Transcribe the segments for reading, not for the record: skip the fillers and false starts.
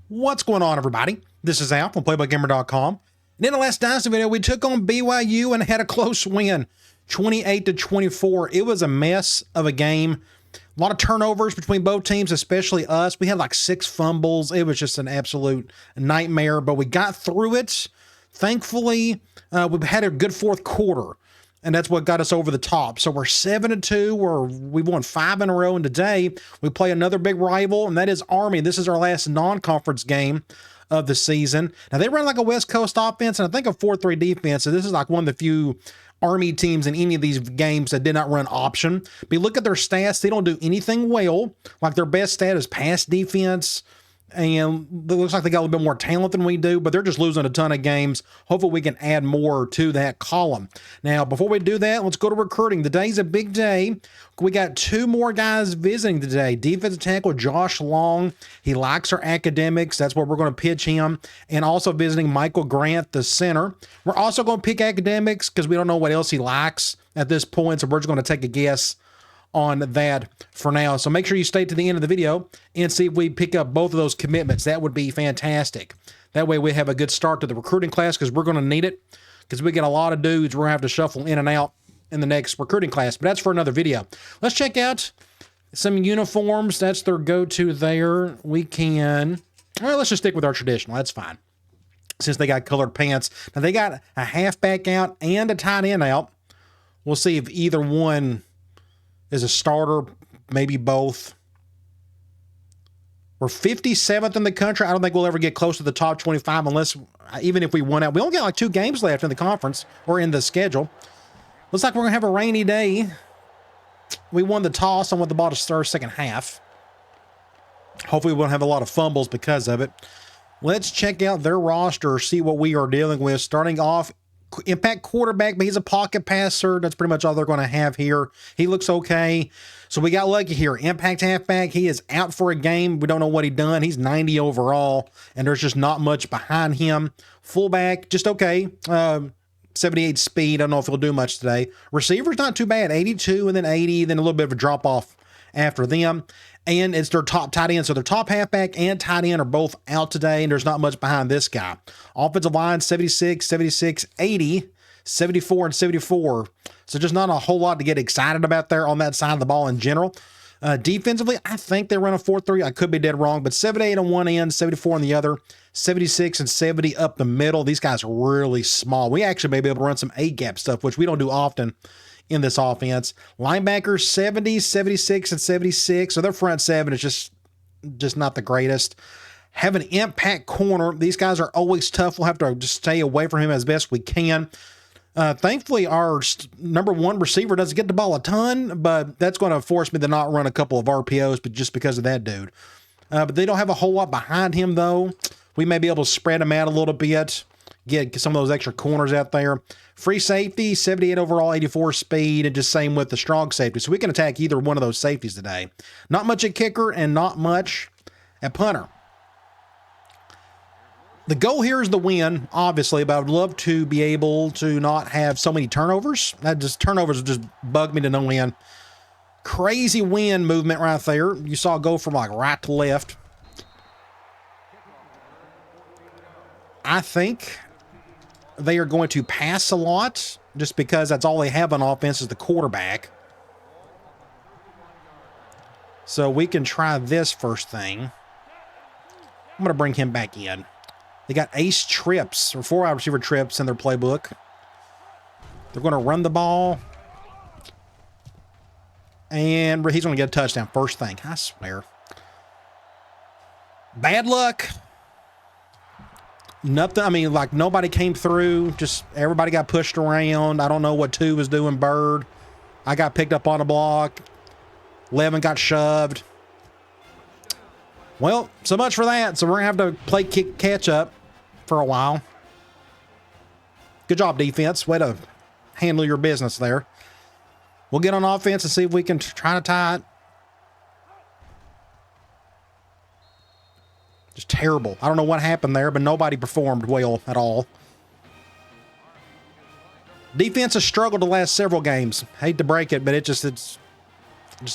What's going on, everybody? This is Al from PlayBookGamer.com. And in the last Dynasty video, we took on BYU and had a close win, 28-24. It was a mess of a game. A lot of turnovers between both teams, especially us. We had like 6 fumbles. It was just an absolute nightmare, but we got through it. Thankfully, we had a good fourth quarter, and that's what got us over the top. So we're 7-2. We won 5 in a row, and today we play another big rival, and that is Army. This is our last non-conference game of the season. Now, they run like a West Coast offense, and I think a 4-3 defense, so this is like one of the few Army teams in any of these games that did not run option. But you look at their stats, they don't do anything well. Like, their best stat is pass defense, and it looks like they got a little bit more talent than we do, but they're just losing a ton of games. Hopefully we can add more to that column. Now, before we do that, let's go to recruiting. Today's a big day. We got 2 more guys visiting today. Defensive tackle Josh Long. He likes our academics. That's where we're going to pitch him. And also visiting Michael Grant, the center. We're also going to pick academics because we don't know what else he likes at this point, so we're just going to take a guess on that for now. So make sure you stay to the end of the video and see if we pick up both of those commitments. That would be fantastic. That way we have a good start to the recruiting class, because we're going to need it, because we get a lot of dudes we're going to have to shuffle in and out in the next recruiting class. But that's for another video. Let's check out some uniforms. That's their go-to there. We can, well, let's just stick with our traditional. That's fine, since they got colored pants. Now, they got a halfback out and a tight end out. We'll see if either one is a starter, maybe both. We're 57th in the country. I don't think we'll ever get close to the top 25 unless, even if we won out. We only got like 2 games left in the conference or in the schedule. Looks like we're going to have a rainy day. We won the toss on what the ball to start second half. Hopefully we won't have a lot of fumbles because of it. Let's check out their roster, see what we are dealing with. Starting off, impact quarterback, but he's a pocket passer. That's pretty much all they're going to have here. He looks okay. So we got lucky here. Impact halfback, he is out for a game. We don't know what he done. He's 90 overall, and there's just not much behind him. Fullback, just okay. 78 speed. I don't know if he'll do much today. Receiver's not too bad. 82 and then 80, then a little bit of a drop off after them. And it's their top tight end. So their top halfback and tight end are both out today, and there's not much behind this guy. Offensive line, 76, 76, 80, 74, and 74. So just not a whole lot to get excited about there on that side of the ball in general. Defensively, I think they run a 4-3. I could be dead wrong, but 78 on one end, 74 on the other, 76 and 70 up the middle. These guys are really small. We actually may be able to run some A-gap stuff, which we don't do often in this offense. Linebackers, 70, 76, and 76. So their front 7 is just not the greatest. Have an impact corner. These guys are always tough. We'll have to just stay away from him as best we can. Thankfully, our number 1 receiver doesn't get the ball a ton, but that's going to force me to not run a couple of RPOs, but just because of that dude. But they don't have a whole lot behind him, though. We may be able to spread him out a little bit, get some of those extra corners out there. Free safety, 78 overall, 84 speed, and just same with the strong safety. So we can attack either one of those safeties today. Not much at kicker and not much at punter. The goal here is the win, obviously, but I would love to be able to not have so many turnovers. Turnovers would just bug me to no end. Crazy wind movement right there. You saw it go from like right to left. I think they are going to pass a lot just because that's all they have on offense is the quarterback. So we can try this first thing. I'm going to bring him back in. They got ace trips, or 4 wide receiver trips in their playbook. They're going to run the ball. And he's going to get a touchdown first thing. I swear. Bad luck. Nothing. I mean, like, nobody came through. Just everybody got pushed around. I don't know what 2 was doing. Bird. I got picked up on a block. 11 got shoved. Well, so much for that. So we're going to have to play catch up for a while. Good job, defense. Way to handle your business there. We'll get on offense and see if we can try to tie it. Just terrible. I don't know what happened there, but nobody performed well at all. Defense has struggled the last several games. Hate to break it, but it's just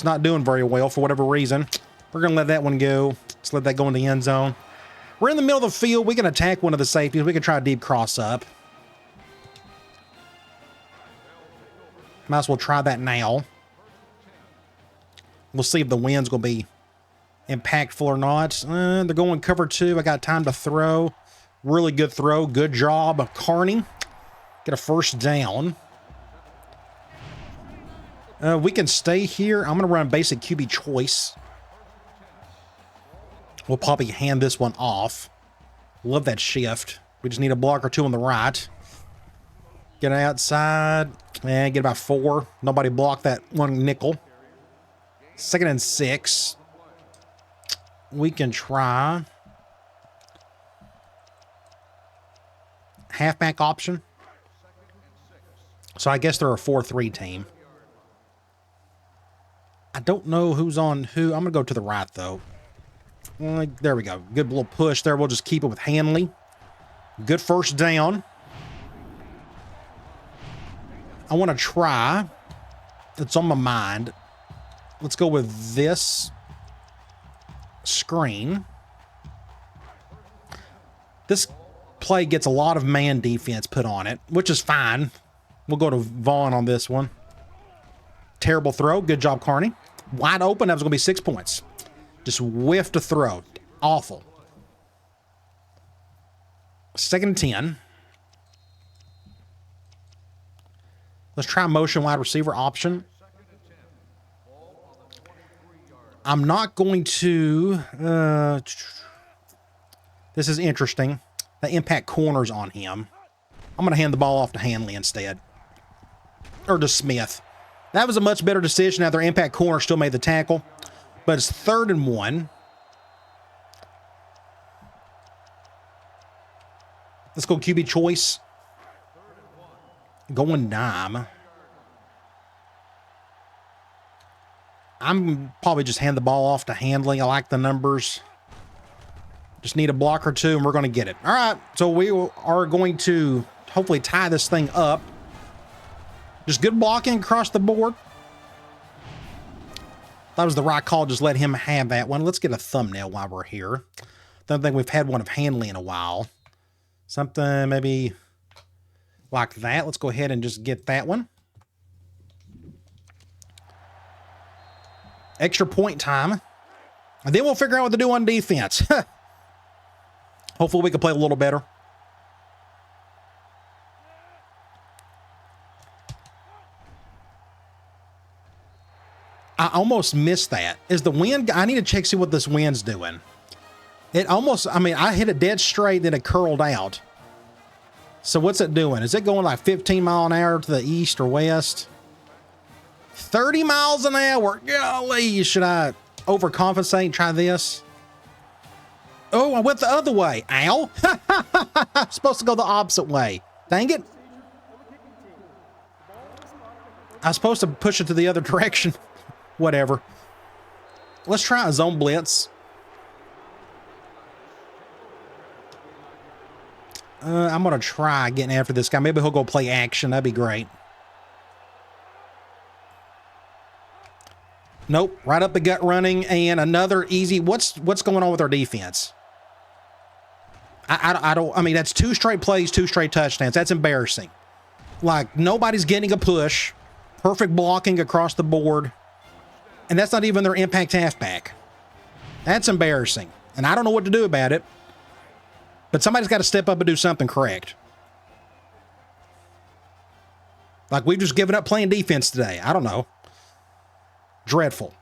not doing very well for whatever reason. We're going to let that one go. Let's let that go in the end zone. We're in the middle of the field. We can attack one of the safeties. We can try a deep cross up. Might as well try that now. We'll see if the wind's going to be impactful or not. They're going cover 2. I got time to throw. Really good throw. Good job, Carney. Get a first down. We can stay here. I'm going to run basic QB choice. We'll probably hand this one off. Love that shift. We just need a block or 2 on the right. Get outside. And get about 4. Nobody blocked that one nickel. 2nd and 6. We can try halfback option. So I guess they're a 4-3 team. I don't know who's on who. I'm going to go to the right, though. There we go. Good little push there. We'll just keep it with Hanley. Good first down. I want to try. It's on my mind. Let's go with this screen. This play gets a lot of man defense put on it, which is fine. We'll go to Vaughn on this one. Terrible throw. Good job, Carney. Wide open. That was going to be 6 points. Just whiffed a throw. Awful. 2nd and 10. Let's try motion wide receiver option. I'm not going to... this is interesting. The impact corners on him. I'm going to hand the ball off to Hanley instead. Or to Smith. That was a much better decision. Now their impact corner still made the tackle. But it's 3rd and 1. Let's go QB choice. Going dime. I'm probably just hand the ball off to Handley. I like the numbers. Just need a block or 2 and we're going to get it. All right. So we are going to hopefully tie this thing up. Just good blocking across the board. That was the right call. Just let him have that one. Let's get a thumbnail while we're here. Don't think we've had one of Hanley in a while. Something maybe like that. Let's go ahead and just get that one. Extra point time. And then we'll figure out what to do on defense. Hopefully we can play a little better. I almost missed that. Is the wind... I need to check, see what this wind's doing. It almost... I mean, I hit it dead straight, then it curled out. So what's it doing? Is it going like 15 mile an hour to the east or west? 30 miles an hour. Golly, should I overcompensate and try this? Oh, I went the other way. Ow. I'm supposed to go the opposite way. Dang it. I was supposed to push it to the other direction. Whatever. Let's try a zone blitz. I'm going to try getting after this guy. Maybe he'll go play action. That'd be great. Nope. Right up the gut running and another easy. What's going on with our defense? I mean, that's 2 straight plays, 2 straight touchdowns. That's embarrassing. Like, nobody's getting a push. Perfect blocking across the board. And that's not even their impact halfback. That's embarrassing. And I don't know what to do about it. But somebody's got to step up and do something correct. Like, we've just given up playing defense today. I don't know. Dreadful.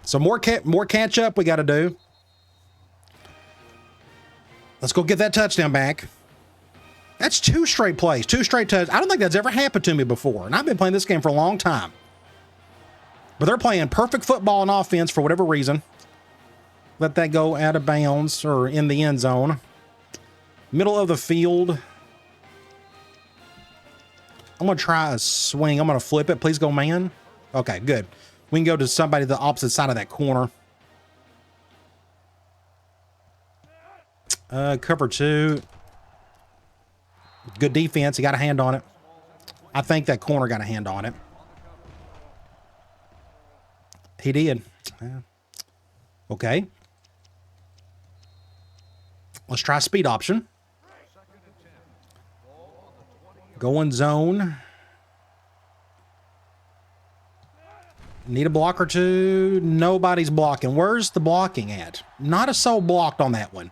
So more catch up we got to do. Let's go get that touchdown back. That's 2 straight plays, 2 straight touchdowns. I don't think that's ever happened to me before. And I've been playing this game for a long time. But they're playing perfect football and offense for whatever reason. Let that go out of bounds or in the end zone. Middle of the field. I'm going to try a swing. I'm going to flip it. Please go man. Okay, good. We can go to somebody the opposite side of that corner. Cover 2. Good defense. He got a hand on it. I think that corner got a hand on it. He did. Okay. Let's try speed option. Go in zone. Need a block or two. Nobody's blocking. Where's the blocking at? Not a soul blocked on that one.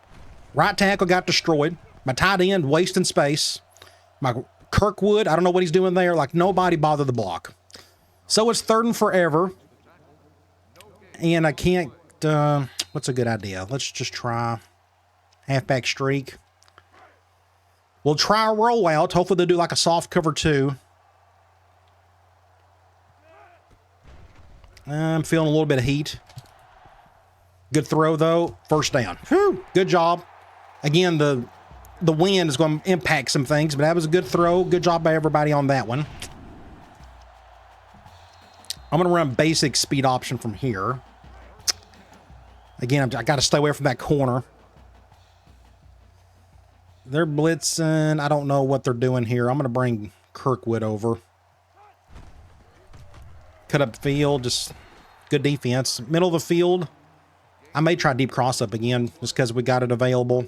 Right tackle got destroyed. My tight end wasting space. My Kirkwood, I don't know what he's doing there. Like, nobody bothered the block. So it's 3rd and forever. And I can't... what's a good idea? Let's just try halfback streak. We'll try a rollout. Hopefully they'll do like a soft cover 2. I'm feeling a little bit of heat. Good throw, though. First down. Whew, good job. Again, the wind is going to impact some things, but that was a good throw. Good job by everybody on that one. I'm going to run basic speed option from here. Again, I got to stay away from that corner. They're blitzing. I don't know what they're doing here. I'm going to bring Kirkwood over. Cut up the field. Just good defense. Middle of the field. I may try deep cross up again just because we got it available.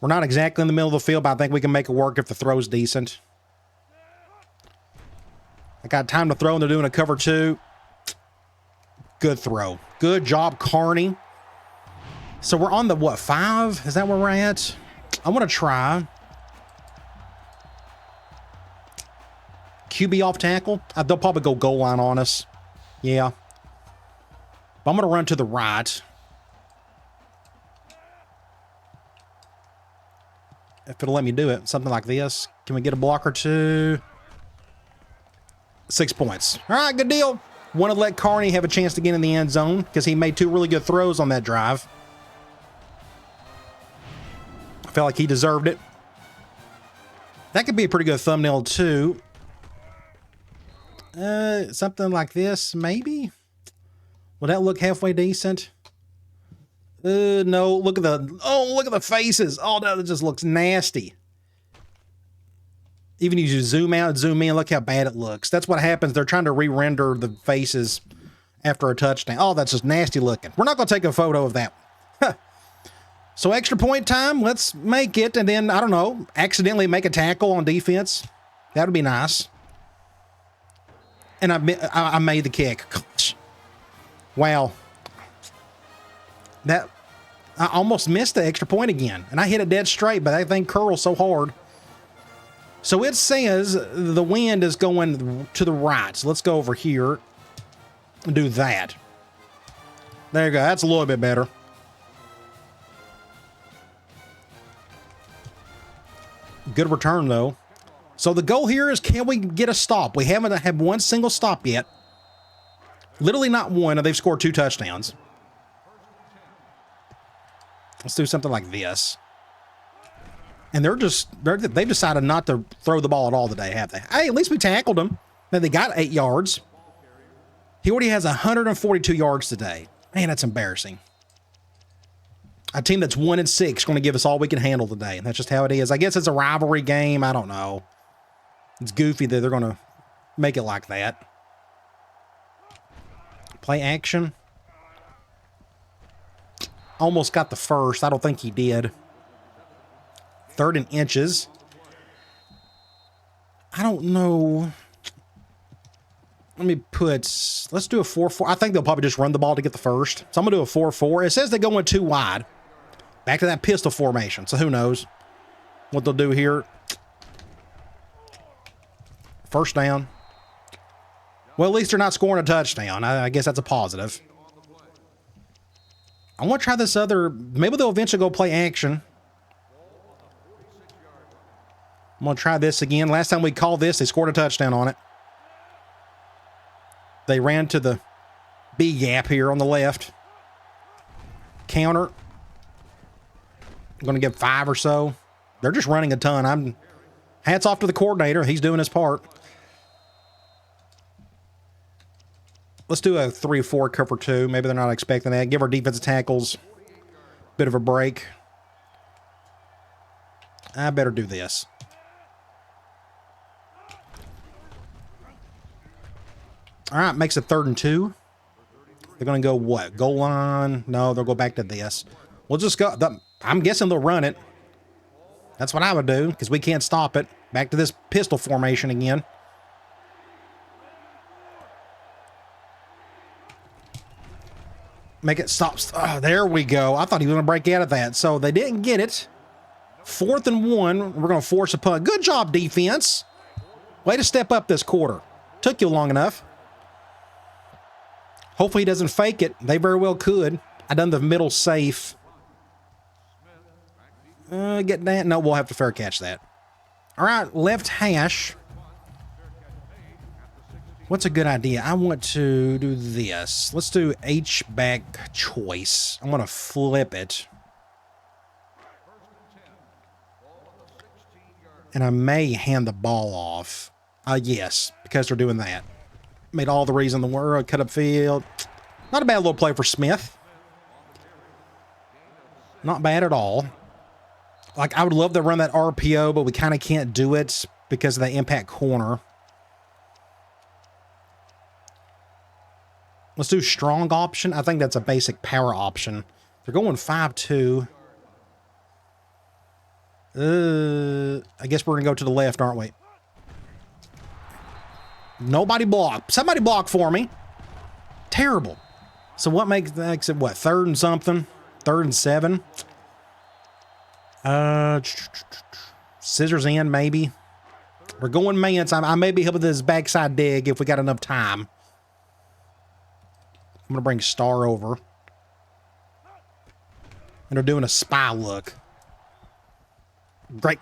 We're not exactly in the middle of the field, but I think we can make it work if the throw's decent. I got time to throw, and they're doing a cover 2. Good throw. Good job, Carney. So we're on the, what, 5? Is that where we're at? I want to try QB off tackle. They'll probably go goal line on us. Yeah. But I'm going to run to the right. If it'll let me do it. Something like this. Can we get a block or 2? 6 points. All right, good deal. Want to let Carney have a chance to get in the end zone because he made 2 really good throws on that drive. I felt like he deserved it. That could be a pretty good thumbnail too. Something like this, maybe? Will that look halfway decent? No, look at the faces. Oh, no, that just looks nasty. Even if you zoom out and zoom in, look how bad it looks. That's what happens. They're trying to re-render the faces after a touchdown. Oh, that's just nasty looking. We're not going to take a photo of that. So extra point time, let's make it, and then, I don't know, accidentally make a tackle on defense. That would be nice. And I made the kick. Wow. I almost missed the extra point again, and I hit it dead straight, but that thing curls so hard. So it says the wind is going to the right. So let's go over here and do that. There you go. That's a little bit better. Good return, though. So the goal here is, can we get a stop? We haven't had one single stop yet. Literally not one, and they've scored 2 touchdowns. Let's do something like this. And they've decided not to throw the ball at all today, have they? Hey, at least we tackled them. Now they got 8 yards. He already has 142 yards today. Man, that's embarrassing. A team that's 1-6 is going to give us all we can handle today. And that's just how it is. I guess it's a rivalry game. I don't know. It's goofy that they're going to make it like that. Play action. Almost got the first. I don't think he did. 3rd and inches. I don't know. Let's do a 4-4. I think they'll probably just run the ball to get the first. So I'm going to do a 4-4. It says they're going 2 wide. Back to that pistol formation. So who knows what they'll do here. First down. Well, at least they're not scoring a touchdown. I guess that's a positive. I want to try this other. Maybe they'll eventually go play action. I'm going to try this again. Last time we called this, they scored a touchdown on it. They ran to the B gap here on the left. Counter. I'm going to give 5 or so. They're just running a ton. Hats off to the coordinator. He's doing his part. Let's do a 3-4 cover 2. Maybe they're not expecting that. Give our defensive tackles a bit of a break. I better do this. All right, makes it 3rd and 2. They're going to go what? Goal line? No, they'll go back to this. We'll just go. I'm guessing they'll run it. That's what I would do because we can't stop it. Back to this pistol formation again. Make it stop. Oh, there we go. I thought he was going to break out of that. So they didn't get it. 4th and 1. We're going to force a punt. Good job, defense. Way to step up this quarter. Took you long enough. Hopefully he doesn't fake it. They very well could. I done the middle safe. Get that. No, we'll have to fair catch that. All right, left hash. What's a good idea? I want to do this. Let's do H-back choice. I'm going to flip it. And I may hand the ball off. Yes, because they're doing that. Made all the reason in the world. Cut up field. Not a bad little play for Smith. Not bad at all. Like, I would love to run that RPO, but we kind of can't do it because of the impact corner. Let's do strong option. I think that's a basic power option. They're going 5-2. I guess we're going to go to the left, aren't we? Nobody block. Somebody block for me. Terrible. So what makes it, what, 3rd and something? 3rd and 7? Scissors in, maybe. We're going man, so I may be helping this backside dig if we got enough time. I'm going to bring Star over. And they're doing a spy look. Great.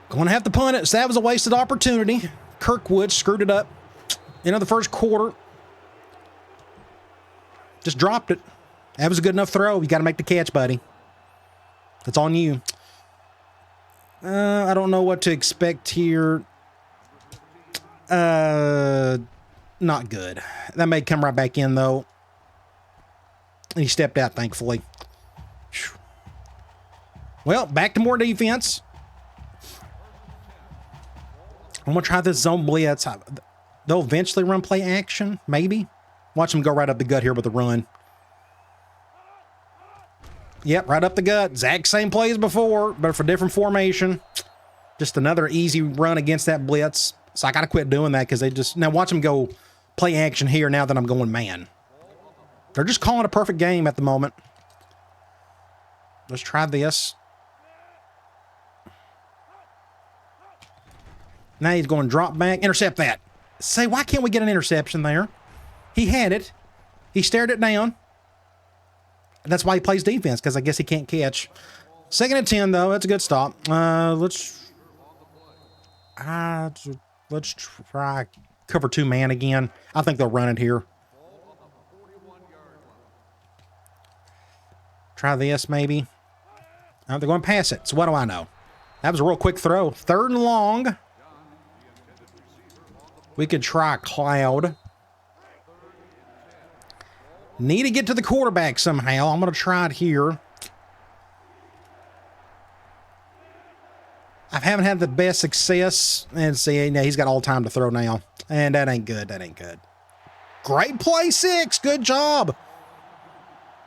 Going to have to punt it. So that was a wasted opportunity. Kirkwood screwed it up. End of the first quarter. Just dropped it. That was a good enough throw. You got to make the catch, buddy. It's on you. I don't know what to expect here. Not good. That may come right back in, though. And he stepped out, thankfully. Well, back to more defense. I'm going to try this zone blitz. They'll eventually run play action, maybe. Watch them go right up the gut here with the run. Yep, right up the gut. Exact same play as before, but for different formation. Just another easy run against that blitz. So I got to quit doing that because they just... Now watch them go play action here now that I'm going man. They're just calling a perfect game at the moment. Let's try this. Now he's going drop back. Intercept that. Say, why can't we get an interception there? He had it. He stared it down. That's why he plays defense, because I guess he can't catch. 2nd and 10, though. That's a good stop. Let's try cover 2 man again. I think they'll run it here. Try this, maybe. They're going to pass it. So what do I know? That was a real quick throw. 3rd and long. We could try Cloud. Need to get to the quarterback somehow. I'm going to try it here. I haven't had the best success. And see, he's got all time to throw now. And that ain't good. That ain't good. Great play, 6. Good job.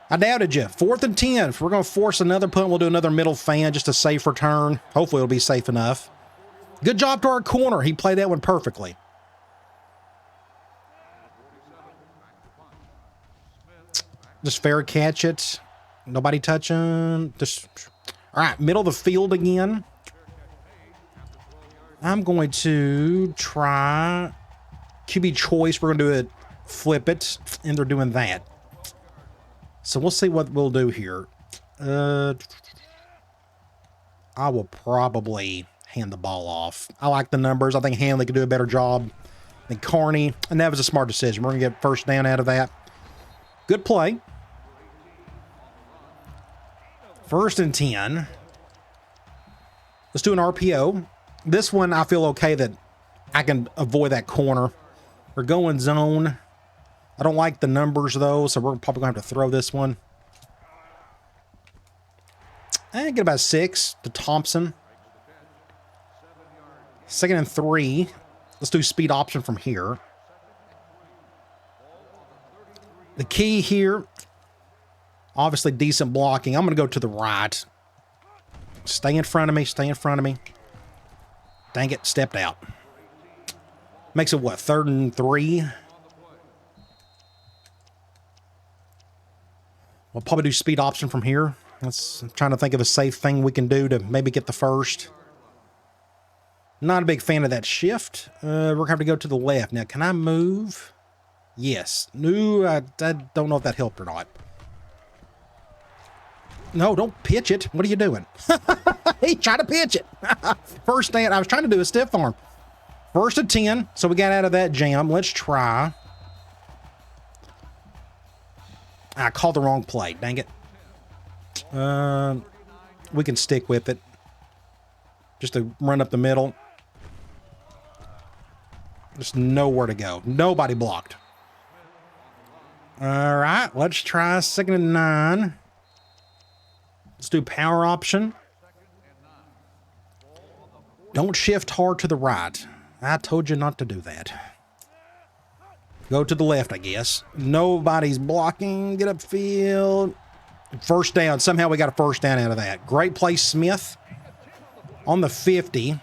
I doubted you. 4th and 10. If we're going to force another punt, we'll do another middle fan, just a safe return. Hopefully it'll be safe enough. Good job to our corner. He played that one perfectly. Just fair catch it. Nobody touch him. Just, all right, middle of the field again. I'm going to try QB choice. We're going to do it, flip it, and they're doing that. So we'll see what we'll do here. I will probably hand the ball off. I like the numbers. I think Hanley could do a better job than Carney, and that was a smart decision. We're going to get 1st down out of that. Good play. 1st and 10. Let's do an RPO. This one, I feel okay that I can avoid that corner. We're going zone. I don't like the numbers, though, so we're probably going to have to throw this one. And get about 6 to Thompson. 2nd and 3. Let's do speed option from here. The key here, obviously decent blocking. I'm going to go to the right. Stay in front of me. Stay in front of me. Dang it, stepped out. Makes it what, 3rd and 3? We'll probably do speed option from here. I'm trying to think of a safe thing we can do to maybe get the first. Not a big fan of that shift. We're going to have to go to the left. Now, can I move? Yes. No, I don't know if that helped or not. No, don't pitch it. What are you doing? He tried to pitch it. First down. I was trying to do a stiff arm. 1st and 10. So we got out of that jam. Let's try. I called the wrong play. Dang it. We can stick with it. Just to run up the middle. Just nowhere to go. Nobody blocked. All right. Let's try 2nd and 9. Let's do power option. Don't shift hard to the right. I told you not to do that. Go to the left, I guess. Nobody's blocking. Get upfield. 1st down. Somehow we got a 1st down out of that. Great play, Smith. On the 50.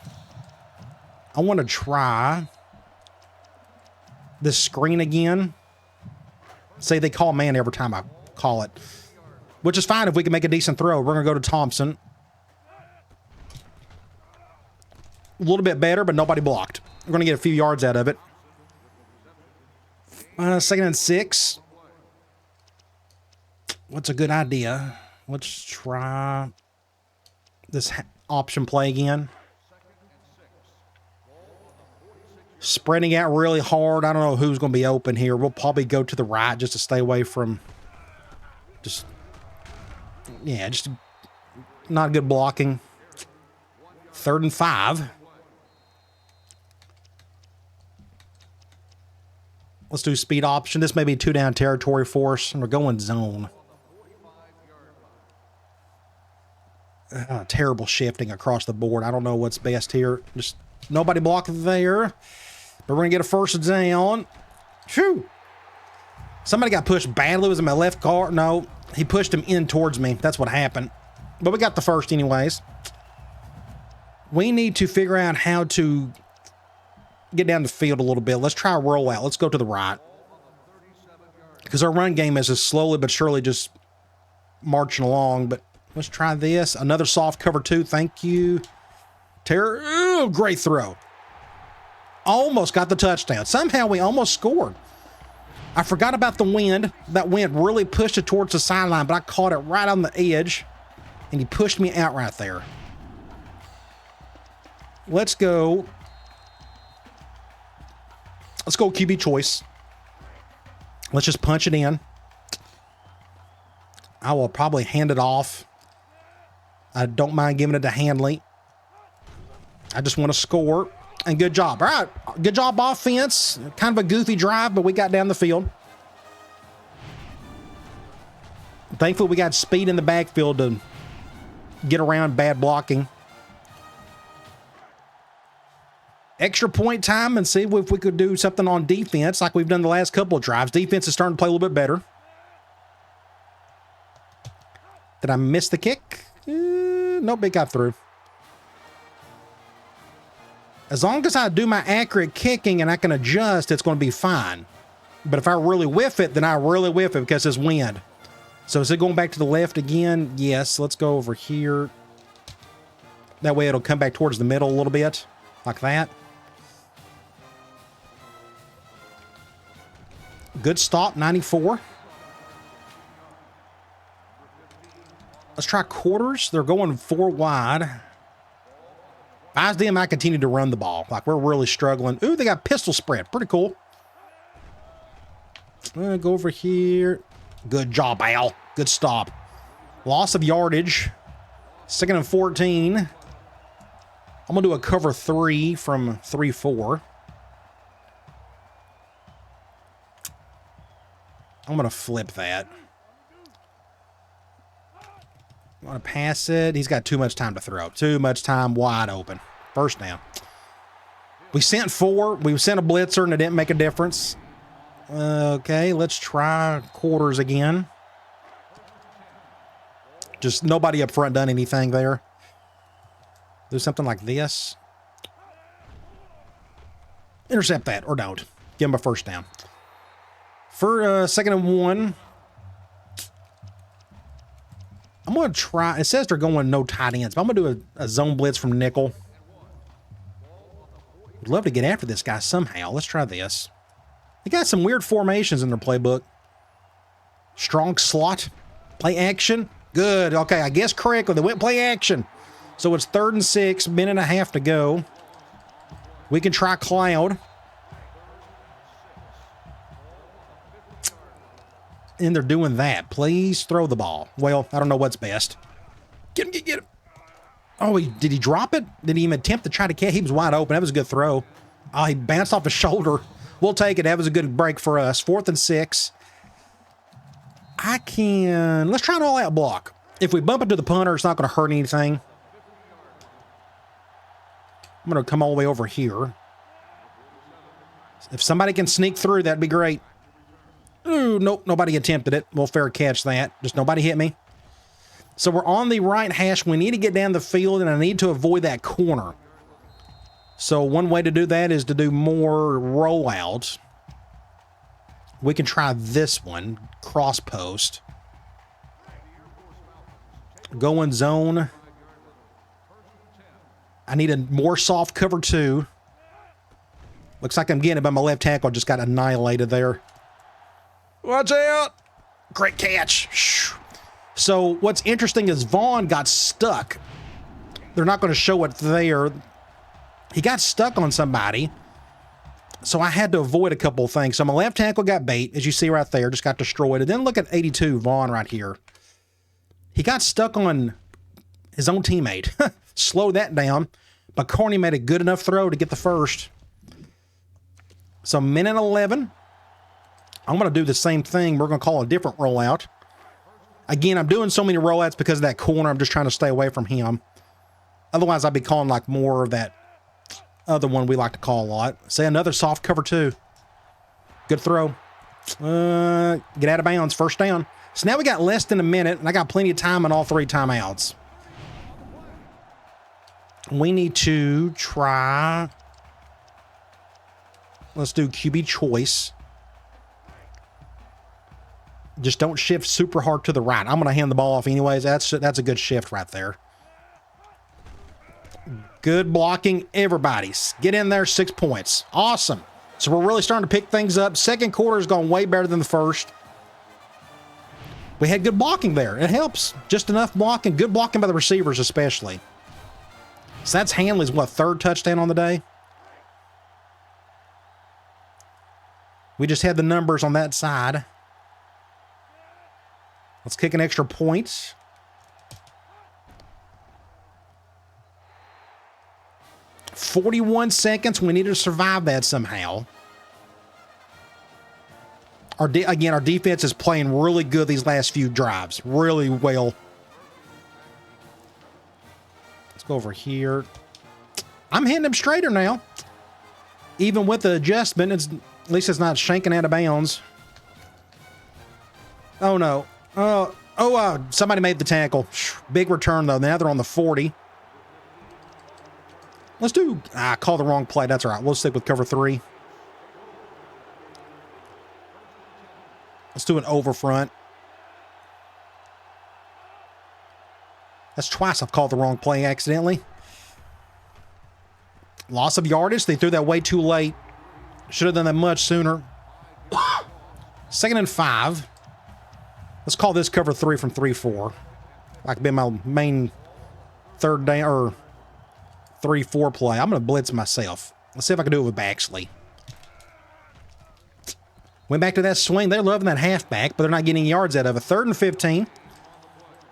I want to try this screen again. Say they call man every time I call it. Which is fine if we can make a decent throw. We're going to go to Thompson. A little bit better, but nobody blocked. We're going to get a few yards out of it. 2nd and 6. What's a good idea? Let's try this option play again. Spreading out really hard. I don't know who's going to be open here. We'll probably go to the right just to stay away from just not good blocking. 3rd and 5. Let's do speed option. This may be 2-down territory for us, and we're going zone. Terrible shifting across the board. I don't know what's best here. Just nobody blocking there. But we're going to get a 1st down. Phew. Somebody got pushed badly. Was it my left guard? No, he pushed him in towards me. That's what happened. But we got the 1st anyways. We need to figure out how to get down the field a little bit. Let's try a rollout. Let's go to the right. Because our run game is just slowly but surely just marching along. But let's try this. Another soft cover 2. Thank you. Ooh, great throw. Almost got the touchdown. Somehow we almost scored. I forgot about the wind. That wind really pushed it towards the sideline, but I caught it right on the edge, and he pushed me out right there. Let's go. Let's go QB choice. Let's just punch it in. I will probably hand it off. I don't mind giving it to Handley. I just want to score. And good job. All right. Good job offense. Kind of a goofy drive, but we got down the field. Thankfully, we got speed in the backfield to get around bad blocking. Extra point time and see if we could do something on defense like we've done the last couple of drives. Defense is starting to play a little bit better. Did I miss the kick? Nope, it got through. As long as I do my accurate kicking and I can adjust, it's going to be fine. But if I really whiff it, then I really whiff it because it's wind. So is it going back to the left again? Yes. Let's go over here. That way it'll come back towards the middle a little bit. Like that. Good stop, 94. Let's try quarters. They're going 4 wide. If I was them, I continue to run the ball. Like, we're really struggling. Ooh, they got pistol spread. Pretty cool. Go over here. Good job, Al. Good stop. Loss of yardage. 2nd and 14. I'm going to do a cover 3 from 3-4. I'm going to flip that. I want to pass it. He's got too much time to throw. Too much time wide open. 1st down. We sent 4. We sent a blitzer and it didn't make a difference. Okay, let's try quarters again. Just nobody up front done anything there. Do something like this. Intercept that, or don't. Give him a first down. For 2nd and 1. I'm going to try. It says they're going no tight ends, but I'm going to do a zone blitz from nickel. Would love to get after this guy somehow. Let's try this. They got some weird formations in their playbook. Strong slot. Play action. Good. Okay, I guess correctly. They went play action. So it's 3rd and 6, minute and a half to go. We can try cloud. And they're doing that. Please throw the ball. Well, I don't know what's best. Get him, get him. Oh, did he drop it? Did he even attempt to try to catch? He was wide open. That was a good throw. Oh, he bounced off his shoulder. We'll take it. That was a good break for us. 4th and 6. Let's try an all-out block. If we bump into the punter, it's not going to hurt anything. I'm going to come all the way over here. If somebody can sneak through, that'd be great. Ooh, nope, nobody attempted it. We'll fair catch that. Just nobody hit me. So we're on the right hash. We need to get down the field, and I need to avoid that corner. So one way to do that is to do more rollouts. We can try this one. Cross post. Go in zone. I need a more soft cover 2. Looks like I'm getting it, but my left tackle just got annihilated there. Watch out! Great catch. So what's interesting is Vaughn got stuck. They're not going to show it there. He got stuck on somebody. So I had to avoid a couple of things. So my left tackle got bait, as you see right there, just got destroyed. And then look at 82, Vaughn right here. He got stuck on his own teammate. Slow that down. But Carney made a good enough throw to get the first. So minute 11. I'm going to do the same thing. We're going to call a different rollout. Again, I'm doing so many rollouts because of that corner. I'm just trying to stay away from him. Otherwise, I'd be calling like more of that other one we like to call a lot. Say another soft cover 2. Good throw. Get out of bounds. First down. So now we got less than a minute, and I got plenty of time on all 3 timeouts. We need to try. Let's do QB choice. Just don't shift super hard to the right. I'm going to hand the ball off anyways. That's a good shift right there. Good blocking, everybody. Get in there, 6 points. Awesome. So we're really starting to pick things up. Second quarter's gone way better than the first. We had good blocking there. It helps. Just enough blocking. Good blocking by the receivers especially. So that's Hanley's, 3rd touchdown on the day? We just had the numbers on that side. Let's kick an extra point. $41. We need to survive that somehow. Our defense is playing really good these last few drives. Really well. Let's go over here. I'm hitting him straighter now. Even with the adjustment, at least it's not shanking out of bounds. Oh, no. Somebody made the tackle. Big return, though. Now they're on the 40. Let's do... I called the wrong play. That's all right. We'll stick with cover 3. Let's do an over front. That's twice I've called the wrong play accidentally. Loss of yardage. They threw that way too late. Should have done that much sooner. 2nd and 5. Let's call this cover 3 from 3-4. Like be my main 3rd down or 3-4 play. I'm going to blitz myself. Let's see if I can do it with Baxley. Went back to that swing. They're loving that halfback, but they're not getting yards out of it. 3rd and 15.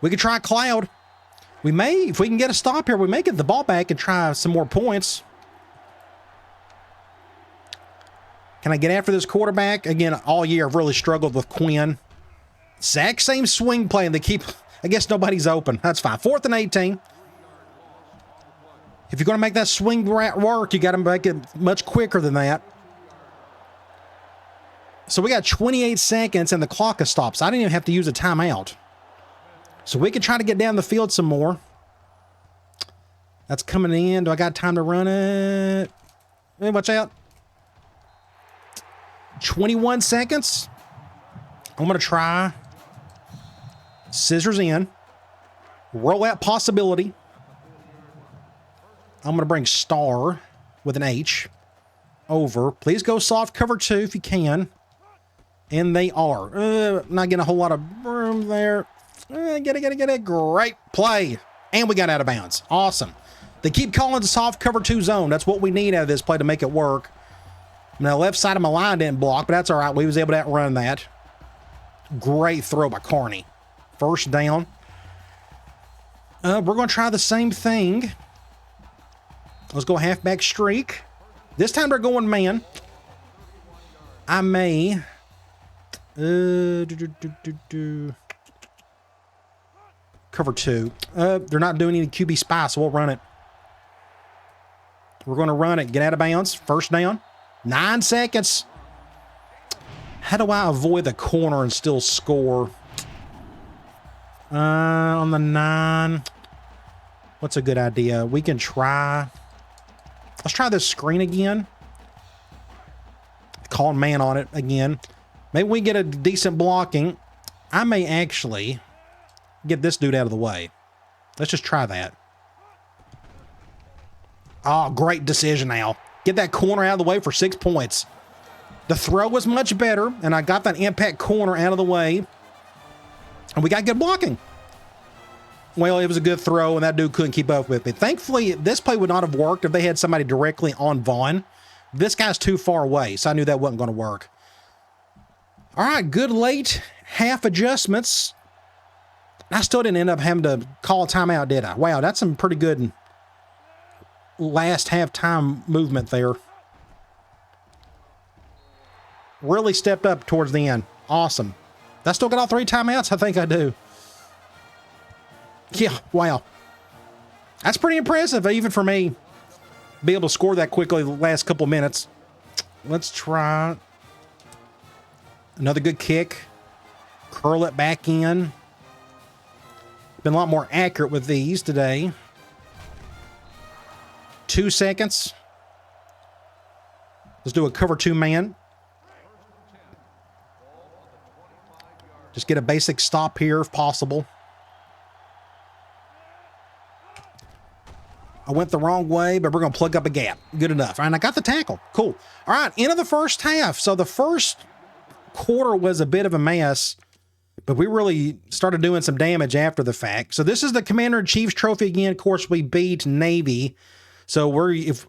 We could try cloud. We may, if we can get a stop here, we may get the ball back and try some more points. Can I get after this quarterback? Again, all year I've really struggled with Quinn. Exact same swing play, and they keep... I guess nobody's open. That's fine. 4th and 18. If you're going to make that swing work, you got to make it much quicker than that. So we got 28 seconds and the clock has stopped. So I didn't even have to use a timeout. So we can try to get down the field some more. That's coming in. Do I got time to run it? Hey, watch out. 21 seconds. I'm going to try. Scissors in. Rollout possibility. I'm going to bring star with an H over. Please go soft cover 2 if you can. And they are. Not getting a whole lot of room there. Get it. Great play. And we got out of bounds. Awesome. They keep calling the soft cover 2 zone. That's what we need out of this play to make it work. Now, left side of my line didn't block, but that's all right. We was able to outrun that. Great throw by Carney. First down. We're going to try the same thing. Let's go halfback streak. This time they're going man. I may... Cover 2. They're not doing any QB spy, so we'll run it. We're going to run it. Get out of bounds. First down. 9 seconds. How do I avoid the corner and still score? On the 9. What's a good idea? We can try. Let's try this screen again. Calling man on it again. Maybe we get a decent blocking. I may actually get this dude out of the way. Let's just try that. Oh, great decision now. Get that corner out of the way for 6 points. The throw was much better, and I got that impact corner out of the way. And we got good blocking. Well, it was a good throw, and that dude couldn't keep up with me. Thankfully, this play would not have worked if they had somebody directly on Vaughn. This guy's too far away, so I knew that wasn't going to work. All right, good late half adjustments. I still didn't end up having to call a timeout, did I? Wow, that's some pretty good last halftime movement there. Really stepped up towards the end. Awesome. I still got all 3 timeouts? I think I do. Yeah, wow. That's pretty impressive, even for me. Be able to score that quickly the last couple minutes. Let's try another good kick. Curl it back in. Been a lot more accurate with these today. 2 seconds. Let's do a cover 2 man. Just get a basic stop here if possible. I went the wrong way, but we're going to plug up a gap. Good enough. And I got the tackle. Cool. All right, end of the first half. So the first quarter was a bit of a mess, but we really started doing some damage after the fact. So this is the Commander-in-Chief's trophy again. Of course, we beat Navy. So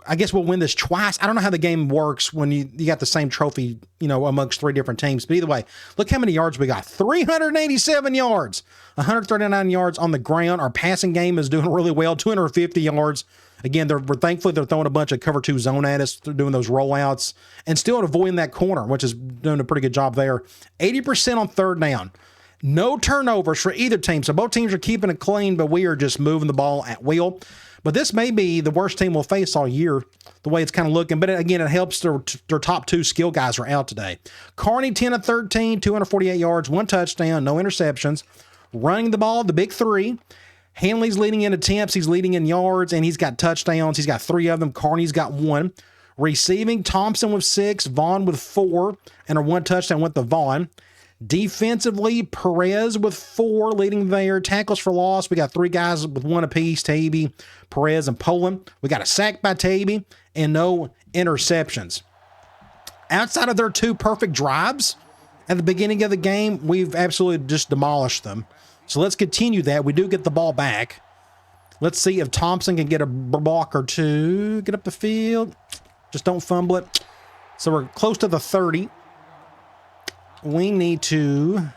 I guess we'll win this twice. I don't know how the game works when you got the same trophy, amongst 3 different teams. But either way, look how many yards we got. 387 yards, 139 yards on the ground. Our passing game is doing really well, 250 yards. Again, thankfully they're throwing a bunch of cover 2 zone at us. They're doing those rollouts and still avoiding that corner, which is doing a pretty good job there. 80% on third down. No turnovers for either team. So both teams are keeping it clean, but we are just moving the ball at will. But this may be the worst team we'll face all year, the way it's kind of looking. But again, it helps their top 2 skill guys are out today. Carney, 10 of 13, 248 yards, 1 touchdown, no interceptions. Running the ball, the big 3. Hanley's leading in attempts. He's leading in yards, and he's got touchdowns. He's got 3 of them. Carney's got 1. Receiving, Thompson with 6, Vaughn with 4, and our 1 touchdown went to Vaughn. Defensively, Perez with 4 leading there. Tackles for loss, we got 3 guys with 1 apiece, Tavy, Perez, and Poland. We got a sack by Tavy and no interceptions. Outside of their 2 perfect drives at the beginning of the game, we've absolutely just demolished them. So let's continue that. We do get the ball back. Let's see if Thompson can get a block or 2. Get up the field. Just don't fumble it. So we're close to the 30. We need to...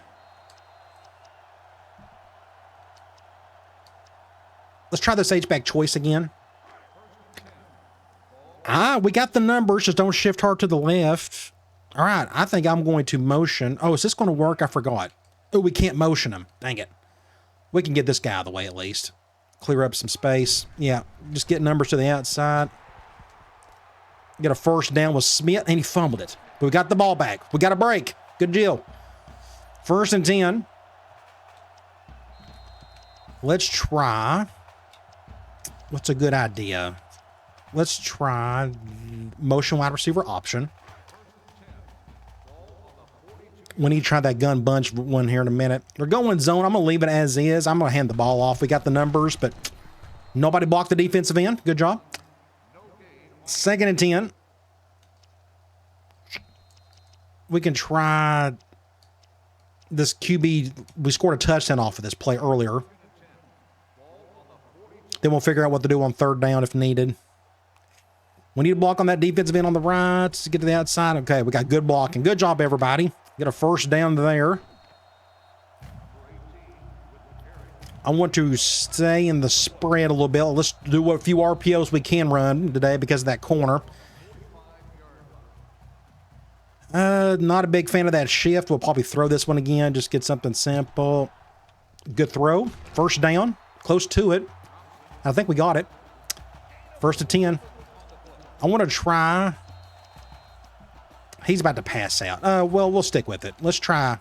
Let's try this H-back choice again. We got the numbers. Just don't shift hard to the left. All right, I think I'm going to motion. Oh, is this going to work? I forgot. Oh, we can't motion him. Dang it. We can get this guy out of the way at least. Clear up some space. Yeah, just get numbers to the outside. Get a first down with Smith, and he fumbled it. But we got the ball back. We got a break. Good deal. 1st and 10. Let's try. What's a good idea? Let's try motion wide receiver option. We need to try that gun bunch one here in a minute. They're going zone. I'm going to leave it as is. I'm going to hand the ball off. We got the numbers, but nobody blocked the defensive end. Good job. 2nd and 10. We can try this QB. We scored a touchdown off of this play earlier. Then we'll figure out what to do on 3rd down if needed. We need to block on that defensive end on the right to get to the outside. Okay, we got good blocking. Good job, everybody. Get a 1st down there. I want to stay in the spread a little bit. Let's do what few RPOs we can run today because of that corner. Not a big fan of that shift. We'll probably throw this one again. Just get something simple. Good throw. 1st down. Close to it. I think we got it. 1st and 10. I want to try. He's about to pass out. Well, we'll stick with it. Let's try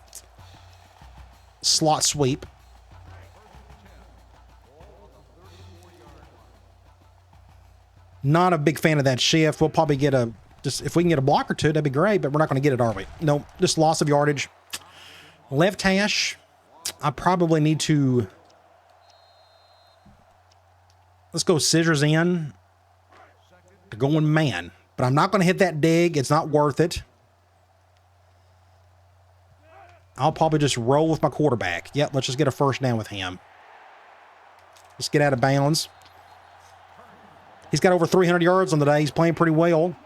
slot sweep. Not a big fan of that shift. We'll probably get a, just if we can get a block or two, that'd be great, but we're not going to get it, are we? No, just loss of yardage. Left hash. I probably need to, let's go scissors in. They're going man, but I'm not going to hit that dig. It's not worth it. I'll probably just roll with my quarterback. Yep, let's just get a 1st down with him. Let's get out of bounds. He's got over 300 yards on the day. He's playing pretty well.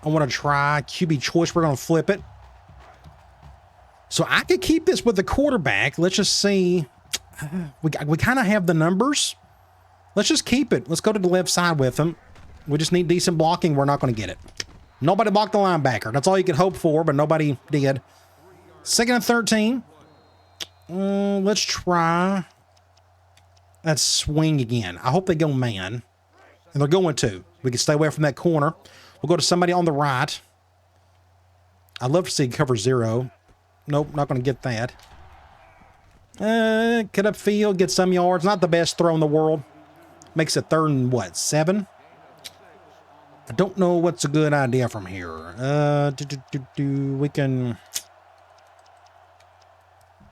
I want to try QB choice. We're going to flip it. So I could keep this with the quarterback. Let's just see. We kind of have the numbers. Let's just keep it. Let's go to the left side with him. We just need decent blocking. We're not going to get it. Nobody blocked the linebacker. That's all you could hope for, but nobody did. 2nd and 13. Let's try that swing again. I hope they go man. And they're going to. We can stay away from that corner. We'll go to somebody on the right. I'd love to see cover 0. Nope, not going to get that. Cut up field, get some yards. Not the best throw in the world. Makes it 3rd and what, 7? I don't know what's a good idea from here. We can...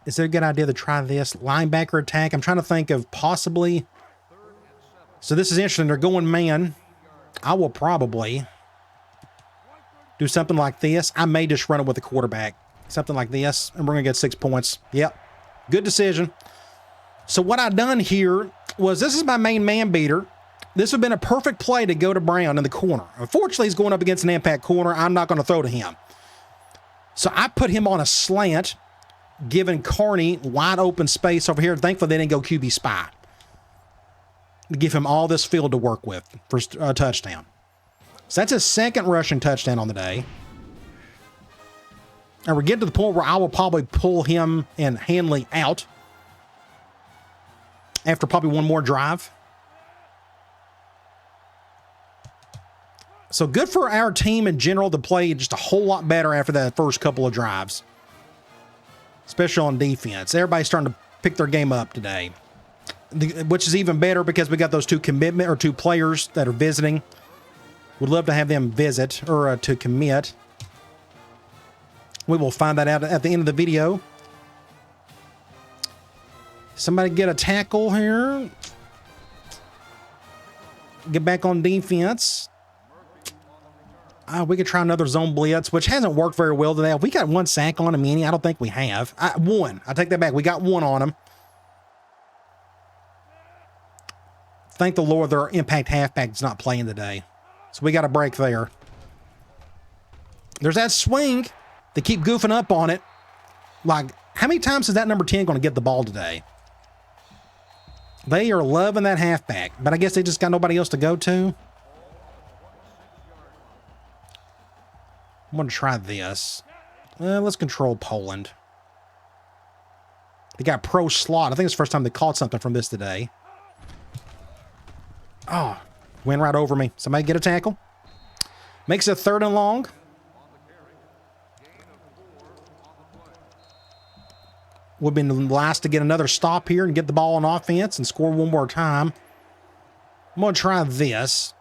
Is it a good idea to try this? Linebacker attack. I'm trying to think of possibly... So this is interesting. They're going man. I will probably do something like this. I may just run it with the quarterback. Something like this. And we're going to get 6 points. Yep. Good decision. So what I've done here was, this is my main man beater. This would have been a perfect play to go to Brown in the corner. Unfortunately, he's going up against an impact corner. I'm not going to throw to him. So I put him on a slant, giving Carney wide open space over here. Thankfully, they didn't go QB spy. To give him all this field to work with for a touchdown. So that's his 2nd rushing touchdown on the day. And we're getting to the point where I will probably pull him and Hanley out after probably one more drive. So good for our team in general to play just a whole lot better after that first couple of drives. Especially on defense. Everybody's starting to pick their game up today. Which is even better because we got those 2 players that are visiting. Would love to have them visit or to commit. We will find that out at the end of the video. Somebody get a tackle here. Get back on defense. We could try another zone blitz, which hasn't worked very well today. We got 1 sack on him, Manny. I don't think we have. 1. I take that back. We got 1 on him. Thank the Lord their impact halfback is not playing today. So we got a break there. There's that swing. They keep goofing up on it. Like, how many times is that number 10 going to get the ball today? They are loving that halfback, but I guess they just got nobody else to go to. I'm going to try this. Let's control Poland. They got pro slot. I think it's the first time they caught something from this today. Oh, Went right over me. Somebody get a tackle. Makes it 3rd and long. Would have been last to get another stop here and get the ball on offense and score one more time. I'm going to try this.